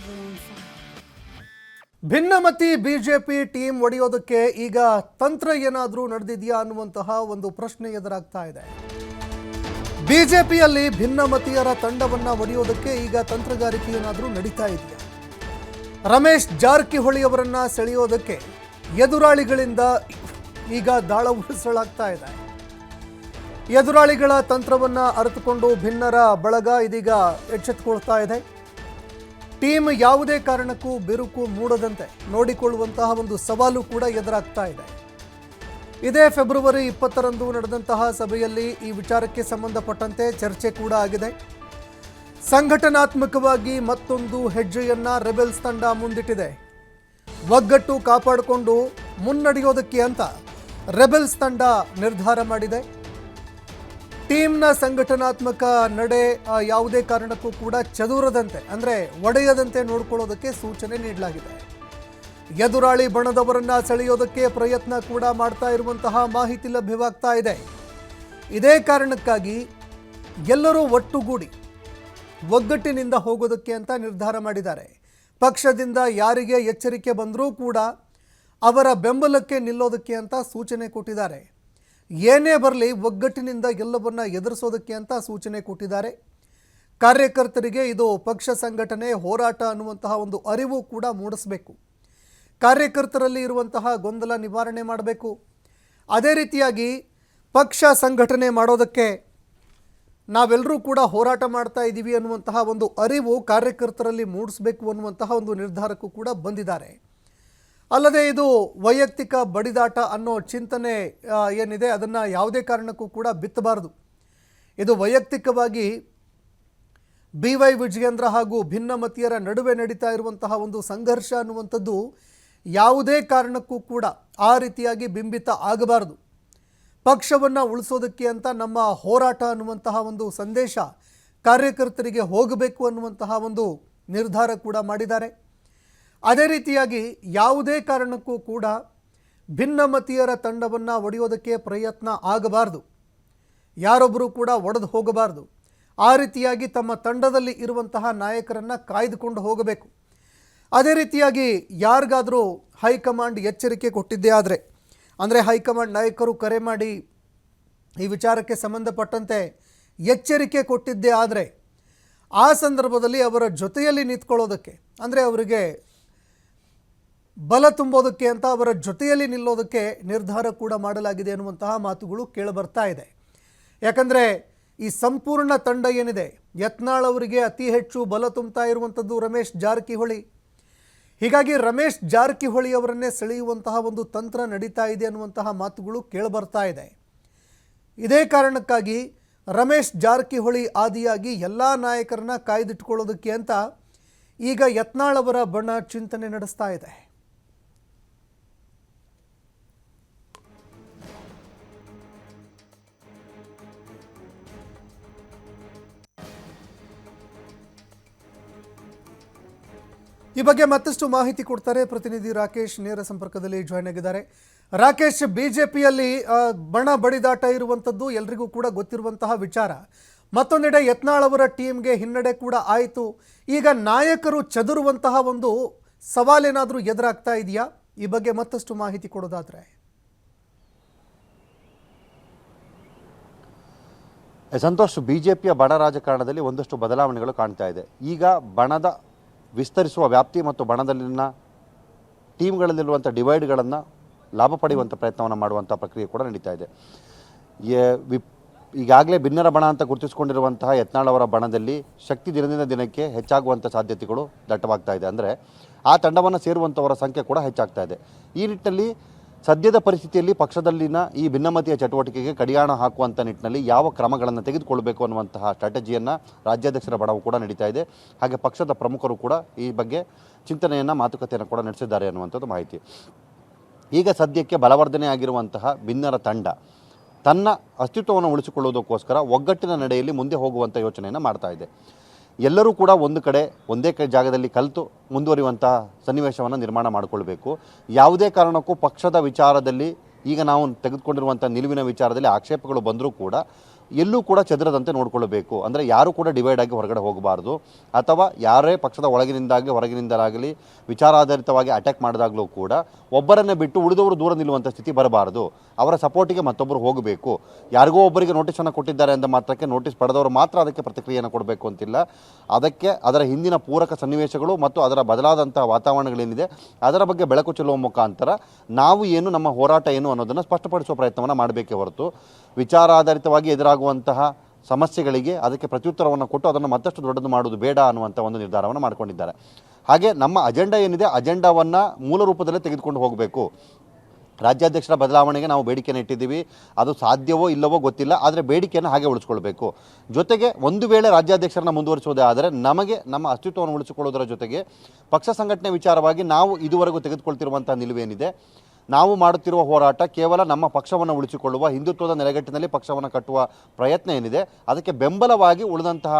everyone fine. ಭಿನ್ನಮತಿ BJP team ಒಡೆಯೋದಕ್ಕೆ ಈಗ ತಂತ್ರ ಏನಾದರೂ ನಡೆದಿದೆಯಾ ಅನ್ನುವಂತಹ ಒಂದು ಪ್ರಶ್ನೆ ಎದುರಾಗ್ತಾ ಇದೆ. ಬಿಜೆಪಿಯಲ್ಲಿ ಭಿನ್ನಮತಿಯರ ತಂಡವನ್ನ ಒಡೆಯೋದಕ್ಕೆ ಈಗ ತಂತ್ರಗಾರಿಕೆ ಏನಾದರೂ ನಡೀತಾ ಇದೆಯಾ? ರಮೇಶ್ ಜಾರಕಿಹೊಳಿ ಅವರನ್ನ ಸೆಳೆಯೋದಕ್ಕೆ ಎದುರಾಳಿಗಳಿಂದ ಈಗ ದಾಳ ಉಳಿಸಲಾಗ್ತಾ ಇದೆ. ಎದುರಾಳಿಗಳ ತಂತ್ರವನ್ನ ಅರಿತುಕೊಂಡು ಭಿನ್ನರ ಬಳಗ ಇದೀಗ ಎಚ್ಚೆತ್ತುಕೊಳ್ತಾ ಇದೆ. ಟೀಮ್ ಯಾವುದೇ ಕಾರಣಕ್ಕೂ ಬಿರುಕು ಮೂಡದಂತೆ ನೋಡಿಕೊಳ್ಳುವಂತಹ ಒಂದು ಸವಾಲು ಕೂಡ ಎದುರಾಗ್ತಾ ಇದೆ. ಇದೇ ಫೆಬ್ರವರಿ 20ರಂದು ನಡೆದಂತಹ ಸಭೆಯಲ್ಲಿ ಈ ವಿಚಾರಕ್ಕೆ ಸಂಬಂಧಪಟ್ಟಂತೆ ಚರ್ಚೆ ಕೂಡ ಆಗಿದೆ. ಸಂಘಟನಾತ್ಮಕವಾಗಿ ಮತ್ತೊಂದು ಹೆಜ್ಜೆಯನ್ನ ರೆಬೆಲ್ಸ್ ತಂಡ ಮುಂದಿಟ್ಟಿದೆ. ಒಗ್ಗಟ್ಟು ಕಾಪಾಡಿಕೊಂಡು ಮುನ್ನಡೆಯೋದಕ್ಕೆ ಅಂತ ರೆಬೆಲ್ಸ್ ತಂಡ ನಿರ್ಧಾರ ಮಾಡಿದೆ. ಟೀಮ್ನ ಸಂಘಟನಾತ್ಮಕ ನಡೆ ಯಾವುದೇ ಕಾರಣಕ್ಕೂ ಕೂಡ ಚದುರದಂತೆ ಅಂದರೆ ಒಡೆಯದಂತೆ ನೋಡಿಕೊಳ್ಳೋದಕ್ಕೆ ಸೂಚನೆ ನೀಡಲಾಗಿದೆ. ಎದುರಾಳಿ ಬಣದವರನ್ನ ಸೆಳೆಯೋದಕ್ಕೆ ಪ್ರಯತ್ನ ಕೂಡ ಮಾಡ್ತಾ ಇರುವಂತಹ ಮಾಹಿತಿ ಲಭ್ಯವಾಗ್ತಾ ಇದೆ. ಇದೇ ಕಾರಣಕ್ಕಾಗಿ ಎಲ್ಲರೂ ಒಟ್ಟುಗೂಡಿ ಒಗ್ಗಟ್ಟಿನಿಂದ ಹೋಗೋದಕ್ಕೆ ಅಂತ ನಿರ್ಧಾರ ಮಾಡಿದ್ದಾರೆ. ಪಕ್ಷದಿಂದ ಯಾರಿಗೆ ಎಚ್ಚರಿಕೆ ಬಂದರೂ ಕೂಡ ಅವರ ಬೆಂಬಲಕ್ಕೆ ನಿಲ್ಲೋದಕ್ಕೆ ಅಂತ ಸೂಚನೆ ಕೊಟ್ಟಿದ್ದಾರೆ. ಏನೇ ಬರಲಿ ಒಗ್ಗಟ್ಟಿನಿಂದ ಎಲ್ಲವನ್ನ ಎದುರಿಸೋದಕ್ಕೆ ಅಂತ ಸೂಚನೆ ಕೊಟ್ಟಿದ್ದಾರೆ. ಕಾರ್ಯಕರ್ತರಿಗೆ ಇದು ಪಕ್ಷ ಸಂಘಟನೆ ಹೋರಾಟ ಅನ್ನುವಂತಹ ಒಂದು ಅರಿವು ಕೂಡ ಮೂಡಿಸಬೇಕು. ಕಾರ್ಯಕರ್ತರಲ್ಲಿ ಇರುವಂತಹ ಗೊಂದಲ ನಿವಾರಣೆ ಮಾಡಬೇಕು. ಅದೇ ರೀತಿಯಾಗಿ ಪಕ್ಷ ಸಂಘಟನೆ ಮಾಡೋದಕ್ಕೆ ನಾವೆಲ್ಲರೂ ಕೂಡ ಹೋರಾಟ ಮಾಡ್ತಾ ಇದ್ದೀವಿ ಅನ್ನುವಂತಹ ಒಂದು ಅರಿವು ಕಾರ್ಯಕರ್ತರಲ್ಲಿ ಮೂಡಿಸಬೇಕು ಅನ್ನುವಂತಹ ಒಂದು ನಿರ್ಧಾರಕ್ಕೂ ಕೂಡ ಬಂದಿದ್ದಾರೆ. ಅಲ್ಲದೆ ಇದು ವೈಯಕ್ತಿಕ ಬಡಿದಾಟ ಅನ್ನೋ ಚಿಂತನೆ ಏನಿದೆ ಅದನ್ನು ಯಾವುದೇ ಕಾರಣಕ್ಕೂ ಕೂಡ ಬಿತ್ತಬಾರದು. ಇದು ವೈಯಕ್ತಿಕವಾಗಿ BY ವಿಜಯೇಂದ್ರ ಹಾಗೂ ಭಿನ್ನಮತಿಯರ ನಡುವೆ ನಡೀತಾ ಇರುವಂತಹ ಒಂದು ಸಂಘರ್ಷ ಅನ್ನುವಂಥದ್ದು ಯಾವುದೇ ಕಾರಣಕ್ಕೂ ಕೂಡ ಆ ರೀತಿಯಾಗಿ ಬಿಂಬಿತ ಆಗಬಾರದು. ಪಕ್ಷವನ್ನು ಉಳಿಸೋದಕ್ಕೆ ಅಂತ ನಮ್ಮ ಹೋರಾಟ ಅನ್ನುವಂತಹ ಒಂದು ಸಂದೇಶ ಕಾರ್ಯಕರ್ತರಿಗೆ ಹೋಗಬೇಕು ಅನ್ನುವಂತಹ ಒಂದು ನಿರ್ಧಾರ ಕೂಡ ಮಾಡಿದ್ದಾರೆ. ಅದೇ ರೀತಿಯಾಗಿ ಯಾವುದೇ ಕಾರಣಕ್ಕೂ ಕೂಡ ಭಿನ್ನಮತಿಯರ ತಂಡವನ್ನು ಒಡೆಯೋದಕ್ಕೆ ಪ್ರಯತ್ನ ಆಗಬಾರ್ದು. ಯಾರೊಬ್ಬರೂ ಕೂಡ ಒಡೆದು ಹೋಗಬಾರ್ದು. ಆ ರೀತಿಯಾಗಿ ತಮ್ಮ ತಂಡದಲ್ಲಿ ಇರುವಂತಹ ನಾಯಕರನ್ನು ಕಾಯ್ದುಕೊಂಡು ಹೋಗಬೇಕು. ಅದೇ ರೀತಿಯಾಗಿ ಯಾರಿಗಾದರೂ ಹೈಕಮಾಂಡ್ ಎಚ್ಚರಿಕೆ ಕೊಟ್ಟಿದ್ದೇ ಆದರೆ ಅಂದರೆ ಹೈಕಮಾಂಡ್ ನಾಯಕರು ಕರೆ ಮಾಡಿ ಈ ವಿಚಾರಕ್ಕೆ ಸಂಬಂಧಪಟ್ಟಂತೆ ಎಚ್ಚರಿಕೆ ಕೊಟ್ಟಿದ್ದೇ ಆದರೆ ಆ ಸಂದರ್ಭದಲ್ಲಿ ಅವರ ಜೊತೆಯಲ್ಲಿ ನಿಂತ್ಕೊಳ್ಳೋದಕ್ಕೆ ಅಂದರೆ ಅವರಿಗೆ ಬಲ ತುಂಬೋದಕ್ಕೆ ಅಂತ ಅವರ ಜೊತೆಯಲ್ಲಿ ನಿಲ್ಲೋದಕ್ಕೆ ನಿರ್ಧಾರ ಕೂಡ ಮಾಡಲಾಗಿದೆ ಅನ್ನುವಂತಹ ಮಾತುಗಳು ಕೇಳಿಬರ್ತಾ ಇದೆ. ಯಾಕಂದರೆ ಈ ಸಂಪೂರ್ಣ ತಂಡ ಏನಿದೆ ಯತ್ನಾಳ್ ಅವರಿಗೆ ಅತಿ ಹೆಚ್ಚು ಬಲ ತುಂಬ್ತಾ ಇರುವಂಥದ್ದು ರಮೇಶ್ ಜಾರಕಿಹೊಳಿ. ಹೀಗಾಗಿ ರಮೇಶ್ ಜಾರಕಿಹೊಳಿ ಅವರನ್ನೇ ಸೆಳೆಯುವಂತಹ ಒಂದು ತಂತ್ರ ನಡೀತಾ ಇದೆ ಅನ್ನುವಂತಹ ಮಾತುಗಳು ಕೇಳಿಬರ್ತಾ ಇದೆ. ಇದೇ ಕಾರಣಕ್ಕಾಗಿ ರಮೇಶ್ ಜಾರಕಿಹೊಳಿ ಆದಿಯಾಗಿ ಎಲ್ಲ ನಾಯಕರನ್ನ ಕಾಯ್ದಿಟ್ಕೊಳ್ಳೋದಕ್ಕೆ ಅಂತ ಈಗ ಯತ್ನಾಳ್ ಅವರ ಬಣ ಚಿಂತನೆ ನಡೆಸ್ತಾ ಇದೆ. ಈ ಬಗ್ಗೆ ಮತ್ತಷ್ಟು ಮಾಹಿತಿ ಕೊಡ್ತಾರೆ ಪ್ರತಿನಿಧಿ ರಾಕೇಶ್ ನೇರ ಸಂಪರ್ಕದಲ್ಲಿ ಜಾಯ್ನ್ ಆಗಿದ್ದಾರೆ. ರಾಕೇಶ್, ಬಿಜೆಪಿಯಲ್ಲಿ ಬಣ ಬಡಿದಾಟ ಇರುವಂಥದ್ದು ಎಲ್ರಿಗೂ ಕೂಡ ಗೊತ್ತಿರುವಂತಹ ವಿಚಾರ. ಮತ್ತೊಂದೆಡೆ ಯತ್ನಾಳ್ ಅವರ ಟೀಮ್ಗೆ ಹಿನ್ನಡೆ ಕೂಡ ಆಯಿತು. ಈಗ ನಾಯಕರು ಚದುರುವಂತಹ ಒಂದು ಸವಾಲೇನಾದರೂ ಎದುರಾಗ್ತಾ ಇದೆಯಾ? ಈ ಬಗ್ಗೆ ಮತ್ತಷ್ಟು ಮಾಹಿತಿ ಕೊಡೋದಾದ್ರೆ. ಸಂತೋಷ್, ಬಿಜೆಪಿಯ ಬಣ ರಾಜಕಾರಣದಲ್ಲಿ ಒಂದಷ್ಟು ಬದಲಾವಣೆಗಳು ಕಾಣ್ತಾ ಇದೆ. ಈಗ ಬಣದ ವಿಸ್ತರಿಸುವ ವ್ಯಾಪ್ತಿ ಮತ್ತು ಬಣದಲ್ಲಿನ ಟೀಮ್ಗಳಲ್ಲಿರುವಂಥ ಡಿವೈಡ್ಗಳನ್ನು ಲಾಭ ಪಡೆಯುವಂಥ ಪ್ರಯತ್ನವನ್ನು ಮಾಡುವಂಥ ಪ್ರಕ್ರಿಯೆ ಕೂಡ ನಡೀತಾ ಇದೆ. ಈಗಾಗಲೇ ಭಿನ್ನರ ಬಣ ಅಂತ ಗುರುತಿಸಿಕೊಂಡಿರುವಂತಹ ಯತ್ನಾಳ್ ಅವರ ಬಣದಲ್ಲಿ ಶಕ್ತಿ ದಿನದಿಂದ ದಿನಕ್ಕೆ ಹೆಚ್ಚಾಗುವಂಥ ಸಾಧ್ಯತೆಗಳು ದಟ್ಟವಾಗ್ತಾ ಇದೆ. ಅಂದರೆ ಆ ತಂಡವನ್ನು ಸೇರುವಂಥವರ ಸಂಖ್ಯೆ ಕೂಡ ಹೆಚ್ಚಾಗ್ತಾ ಇದೆ. ಈ ನಿಟ್ಟಿನಲ್ಲಿ ಸದ್ಯದ ಪರಿಸ್ಥಿತಿಯಲ್ಲಿ ಪಕ್ಷದಲ್ಲಿನ ಈ ಭಿನ್ನಮತಿಯ ಚಟುವಟಿಕೆಗೆ ಕಡಿವಾಣ ಹಾಕುವಂಥ ನಿಟ್ಟಿನಲ್ಲಿ ಯಾವ ಕ್ರಮಗಳನ್ನು ತೆಗೆದುಕೊಳ್ಳಬೇಕು ಅನ್ನುವಂತಹ ಸ್ಟ್ರಾಟಜಿಯನ್ನು ರಾಜ್ಯಾಧ್ಯಕ್ಷರ ಬಣವು ಕೂಡ ನಡೀತಾ ಇದೆ. ಹಾಗೆ ಪಕ್ಷದ ಪ್ರಮುಖರು ಕೂಡ ಈ ಬಗ್ಗೆ ಚಿಂತನೆಯನ್ನು ಮಾತುಕತೆಯನ್ನು ಕೂಡ ನಡೆಸಿದ್ದಾರೆ ಅನ್ನುವಂಥದ್ದು ಮಾಹಿತಿ. ಈಗ ಸದ್ಯಕ್ಕೆ ಬಲವರ್ಧನೆ ಆಗಿರುವಂತಹ ಭಿನ್ನರ ತಂಡ ತನ್ನ ಅಸ್ತಿತ್ವವನ್ನು ಉಳಿಸಿಕೊಳ್ಳುವುದಕ್ಕೋಸ್ಕರ ಒಗ್ಗಟ್ಟಿನ ನಡೆಯಲ್ಲಿ ಮುಂದೆ ಹೋಗುವಂಥ ಯೋಚನೆಯನ್ನು ಮಾಡ್ತಾ ಇದೆ. ಎಲ್ಲರೂ ಕೂಡ ಒಂದು ಕಡೆ ಒಂದೇ ಜಾಗದಲ್ಲಿ ಕಲಿತು ಮುಂದುವರಿಯುವಂತಹ ಸನ್ನಿವೇಶವನ್ನು ನಿರ್ಮಾಣ ಮಾಡಿಕೊಳ್ಬೇಕು. ಯಾವುದೇ ಕಾರಣಕ್ಕೂ ಪಕ್ಷದ ವಿಚಾರದಲ್ಲಿ ಈಗ ನಾವು ತೆಗೆದುಕೊಂಡಿರುವಂಥ ನಿಲುವಿನ ವಿಚಾರದಲ್ಲಿ ಆಕ್ಷೇಪಗಳು ಬಂದರೂ ಕೂಡ ಎಲ್ಲೂ ಕೂಡ ಚದರದಂತೆ ನೋಡಿಕೊಳ್ಳಬೇಕು. ಅಂದರೆ ಯಾರು ಕೂಡ ಡಿವೈಡ್ ಆಗಿ ಹೊರಗಡೆ ಹೋಗಬಾರ್ದು, ಅಥವಾ ಯಾರೇ ಪಕ್ಷದ ಒಳಗಿನಿಂದಾಗಲಿ ಹೊರಗಿನಿಂದಲಾಗಲಿ ವಿಚಾರಾಧಾರಿತವಾಗಿ ಅಟ್ಯಾಕ್ ಮಾಡಿದಾಗಲೂ ಕೂಡ ಒಬ್ಬರನ್ನೇ ಬಿಟ್ಟು ಉಳಿದವರು ದೂರ ನಿಲ್ಲುವಂಥ ಸ್ಥಿತಿ ಬರಬಾರದು. ಅವರ ಸಪೋರ್ಟಿಗೆ ಮತ್ತೊಬ್ಬರು ಹೋಗಬೇಕು. ಯಾರಿಗೋ ಒಬ್ಬರಿಗೆ ನೋಟಿಸನ್ನು ಕೊಟ್ಟಿದ್ದಾರೆ ಅಂದ ಮಾತ್ರಕ್ಕೆ ನೋಟಿಸ್ ಪಡೆದವರು ಮಾತ್ರ ಅದಕ್ಕೆ ಪ್ರತಿಕ್ರಿಯೆಯನ್ನು ಕೊಡಬೇಕು ಅಂತಿಲ್ಲ. ಅದಕ್ಕೆ ಅದರ ಹಿಂದಿನ ಪೂರಕ ಸನ್ನಿವೇಶಗಳು ಮತ್ತು ಅದರ ಬದಲಾದಂಥ ವಾತಾವರಣಗಳೇನಿದೆ ಅದರ ಬಗ್ಗೆ ಬೆಳಕು ಚೆಲ್ಲುವ ಮುಖಾಂತರ ನಾವು ಏನು, ನಮ್ಮ ಹೋರಾಟ ಏನು ಅನ್ನೋದನ್ನು ಸ್ಪಷ್ಟಪಡಿಸುವ ಪ್ರಯತ್ನವನ್ನು ಮಾಡಬೇಕೇ ಹೊರತು ವಿಚಾರಾಧಾರಿತವಾಗಿ ಎದುರಾಗುವಂತಹ ಸಮಸ್ಯೆಗಳಿಗೆ ಅದಕ್ಕೆ ಪ್ರತ್ಯುತ್ತರವನ್ನು ಕೊಟ್ಟು ಅದನ್ನು ಮತ್ತಷ್ಟು ದೊಡ್ಡದು ಮಾಡುವುದು ಬೇಡ ಅನ್ನುವಂಥ ಒಂದು ನಿರ್ಧಾರವನ್ನು ಮಾಡಿಕೊಂಡಿದ್ದಾರೆ. ಹಾಗೆ ನಮ್ಮ ಅಜೆಂಡಾ ಏನಿದೆ ಅಜೆಂಡಾವನ್ನು ಮೂಲ ರೂಪದಲ್ಲೇ ತೆಗೆದುಕೊಂಡು ಹೋಗಬೇಕು. ರಾಜ್ಯಾಧ್ಯಕ್ಷರ ಬದಲಾವಣೆಗೆ ನಾವು ಬೇಡಿಕೆಯನ್ನು ಇಟ್ಟಿದ್ದೀವಿ. ಅದು ಸಾಧ್ಯವೋ ಇಲ್ಲವೋ ಗೊತ್ತಿಲ್ಲ, ಆದರೆ ಬೇಡಿಕೆಯನ್ನು ಹಾಗೆ ಉಳಿಸ್ಕೊಳ್ಬೇಕು. ಜೊತೆಗೆ ಒಂದು ವೇಳೆ ರಾಜ್ಯಾಧ್ಯಕ್ಷರನ್ನ ಮುಂದುವರಿಸುವುದೇ ಆದರೆ ನಮಗೆ ನಮ್ಮ ಅಸ್ತಿತ್ವವನ್ನು ಉಳಿಸಿಕೊಳ್ಳುವುದರ ಜೊತೆಗೆ ಪಕ್ಷ ಸಂಘಟನೆ ವಿಚಾರವಾಗಿ ನಾವು ಇದುವರೆಗೂ ತೆಗೆದುಕೊಳ್ತಿರುವಂಥ ನಿಲುವೇನಿದೆ, ನಾವು ಮಾಡುತ್ತಿರುವ ಹೋರಾಟ ಕೇವಲ ನಮ್ಮ ಪಕ್ಷವನ್ನು ಉಳಿಸಿಕೊಳ್ಳುವ, ಹಿಂದುತ್ವದ ನೆಲೆಗಟ್ಟಿನಲ್ಲಿ ಪಕ್ಷವನ್ನು ಕಟ್ಟುವ ಪ್ರಯತ್ನ ಏನಿದೆ ಅದಕ್ಕೆ ಬೆಂಬಲವಾಗಿ ಉಳಿದಂತಹ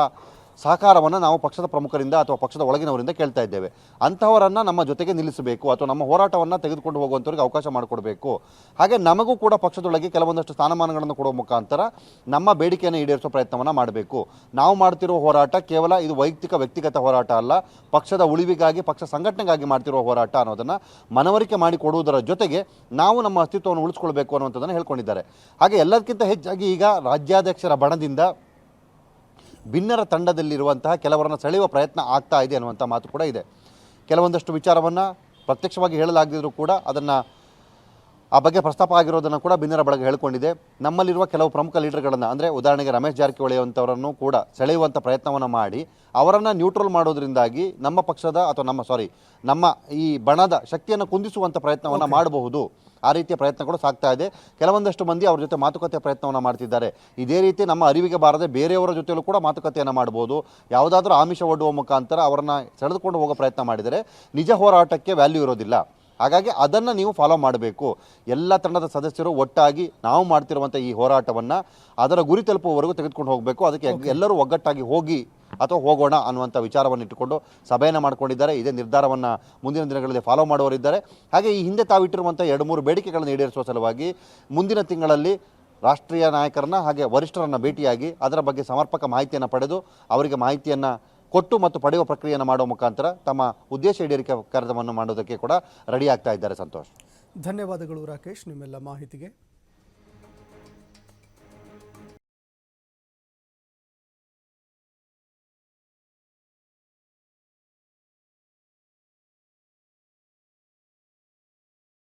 ಸಹಕಾರವನ್ನು ನಾವು ಪಕ್ಷದ ಪ್ರಮುಖರಿಂದ ಅಥವಾ ಪಕ್ಷದ ಒಳಗಿನವರಿಂದ ಕೇಳ್ತಾ ಇದ್ದೇವೆ. ಅಂತಹವರನ್ನು ನಮ್ಮ ಜೊತೆಗೆ ನಿಲ್ಲಿಸಬೇಕು ಅಥವಾ ನಮ್ಮ ಹೋರಾಟವನ್ನು ತೆಗೆದುಕೊಂಡು ಹೋಗುವಂಥವ್ರಿಗೆ ಅವಕಾಶ ಮಾಡಿಕೊಡಬೇಕು. ಹಾಗೆ ನಮಗೂ ಕೂಡ ಪಕ್ಷದೊಳಗೆ ಕೆಲವೊಂದಷ್ಟು ಸ್ಥಾನಮಾನಗಳನ್ನು ಕೊಡುವ ಮುಖಾಂತರ ನಮ್ಮ ಬೇಡಿಕೆಯನ್ನು ಈಡೇರಿಸುವ ಪ್ರಯತ್ನವನ್ನು ಮಾಡಬೇಕು. ನಾವು ಮಾಡ್ತಿರುವ ಹೋರಾಟ ಕೇವಲ ಇದು ವೈಯಕ್ತಿಕ ವ್ಯಕ್ತಿಗತ ಹೋರಾಟ ಅಲ್ಲ, ಪಕ್ಷದ ಉಳಿವಿಗಾಗಿ ಪಕ್ಷ ಸಂಘಟನೆಗಾಗಿ ಮಾಡ್ತಿರುವ ಹೋರಾಟ ಅನ್ನೋದನ್ನು ಮನವರಿಕೆ ಮಾಡಿಕೊಡುವುದರ ಜೊತೆಗೆ ನಾವು ನಮ್ಮ ಅಸ್ತಿತ್ವವನ್ನು ಉಳಿಸ್ಕೊಳ್ಬೇಕು ಅನ್ನುವಂಥದ್ದನ್ನು ಹೇಳ್ಕೊಂಡಿದ್ದಾರೆ. ಹಾಗೆ ಎಲ್ಲದಕ್ಕಿಂತ ಹೆಚ್ಚಾಗಿ ಈಗ ರಾಜ್ಯಾಧ್ಯಕ್ಷರ ಬಣದಿಂದ ಭಿನ್ನರ ತಂಡದಲ್ಲಿರುವಂತಹ ಕೆಲವರನ್ನು ಸೆಳೆಯುವ ಪ್ರಯತ್ನ ಆಗ್ತಾ ಇದೆ ಅನ್ನುವಂಥ ಮಾತು ಕೂಡ ಇದೆ. ಕೆಲವೊಂದಷ್ಟು ವಿಚಾರವನ್ನು ಪ್ರತ್ಯಕ್ಷವಾಗಿ ಹೇಳಲಾಗದಿದ್ದರೂ ಕೂಡ ಅದನ್ನು ಆ ಬಗ್ಗೆ ಪ್ರಸ್ತಾಪ ಆಗಿರೋದನ್ನು ಕೂಡ ಭಿನ್ನರ ಬಳಗ ಹೇಳ್ಕೊಂಡಿದೆ. ನಮ್ಮಲ್ಲಿರುವ ಕೆಲವು ಪ್ರಮುಖ ಲೀಡರ್ಗಳನ್ನು, ಅಂದರೆ ಉದಾಹರಣೆಗೆ ರಮೇಶ್ ಜಾರಕಿಹೊಳಿ ಅಂಥವರನ್ನು ಕೂಡ ಸೆಳೆಯುವಂಥ ಪ್ರಯತ್ನವನ್ನು ಮಾಡಿ ಅವರನ್ನು ನ್ಯೂಟ್ರಲ್ ಮಾಡೋದ್ರಿಂದಾಗಿ ನಮ್ಮ ಪಕ್ಷದ ಅಥವಾ ನಮ್ಮ ಈ ಬಣದ ಶಕ್ತಿಯನ್ನು ಕುಂದಿಸುವಂಥ ಪ್ರಯತ್ನವನ್ನು ಮಾಡಬಹುದು. ಆ ರೀತಿಯ ಪ್ರಯತ್ನಗಳು ಸಾಗ್ತಾ ಇದೆ. ಕೆಲವೊಂದಷ್ಟು ಮಂದಿ ಅವ್ರ ಜೊತೆ ಮಾತುಕತೆ ಪ್ರಯತ್ನವನ್ನು ಮಾಡ್ತಿದ್ದಾರೆ. ಇದೇ ರೀತಿ ನಮ್ಮ ಅರಿವಿಗೆ ಬಾರದೆ ಬೇರೆಯವರ ಜೊತೆಯಲ್ಲೂ ಕೂಡ ಮಾತುಕತೆಯನ್ನು ಮಾಡ್ಬೋದು. ಯಾವುದಾದ್ರೂ ಆಮಿಷ ಒಡ್ಡುವ ಮುಖಾಂತರ ಅವರನ್ನು ಸೆಳೆದುಕೊಂಡು ಹೋಗೋ ಪ್ರಯತ್ನ ಮಾಡಿದರೆ ನಿಜ ಹೋರಾಟಕ್ಕೆ ವ್ಯಾಲ್ಯೂ ಇರೋದಿಲ್ಲ. ಹಾಗಾಗಿ ಅದನ್ನು ನೀವು ಫಾಲೋ ಮಾಡಬೇಕು. ಎಲ್ಲ ತಂಡದ ಸದಸ್ಯರು ಒಟ್ಟಾಗಿ ನಾವು ಮಾಡ್ತಿರುವಂಥ ಈ ಹೋರಾಟವನ್ನು ಅದರ ಗುರಿ ತಲುಪುವವರೆಗೂ ತೆಗೆದುಕೊಂಡು ಹೋಗಬೇಕು. ಅದಕ್ಕೆ ಎಲ್ಲರೂ ಒಗ್ಗಟ್ಟಾಗಿ ಹೋಗೋಣ ಅನ್ನುವಂಥ ವಿಚಾರವನ್ನು ಇಟ್ಟುಕೊಂಡು ಸಭೆಯನ್ನು ಮಾಡಿಕೊಂಡಿದ್ದಾರೆ. ಇದೇ ನಿರ್ಧಾರವನ್ನು ಮುಂದಿನ ದಿನಗಳಲ್ಲಿ ಫಾಲೋ ಮಾಡುವವರಿದ್ದಾರೆ. ಹಾಗೆ ಈ ಹಿಂದೆ ತಾವಿಟ್ಟಿರುವಂಥ 2-3 ಬೇಡಿಕೆಗಳನ್ನು ಈಡೇರಿಸುವ ಸಲುವಾಗಿ ಮುಂದಿನ ತಿಂಗಳಲ್ಲಿ ರಾಷ್ಟ್ರೀಯ ನಾಯಕರನ್ನ ಹಾಗೆ ವರಿಷ್ಠರನ್ನು ಭೇಟಿಯಾಗಿ ಅದರ ಬಗ್ಗೆ ಸಮರ್ಪಕ ಮಾಹಿತಿಯನ್ನು ಪಡೆದು ಅವರಿಗೆ ಮಾಹಿತಿಯನ್ನು ಕೊಟ್ಟು ಮತ್ತು ಪಡೆಯುವ ಪ್ರಕ್ರಿಯೆಯನ್ನು ಮಾಡುವ ಮುಖಾಂತರ ತಮ್ಮ ಉದ್ದೇಶ ಈಡೇರಿಕೆ ಕಾರ್ಯವನ್ನು ಮಾಡೋದಕ್ಕೆ ಕೂಡ ರೆಡಿ ಆಗ್ತಾ ಇದ್ದಾರೆ. ಸಂತೋಷ್, ಧನ್ಯವಾದಗಳು ರಾಕೇಶ್ ನಿಮ್ಮೆಲ್ಲ ಮಾಹಿತಿಗೆ.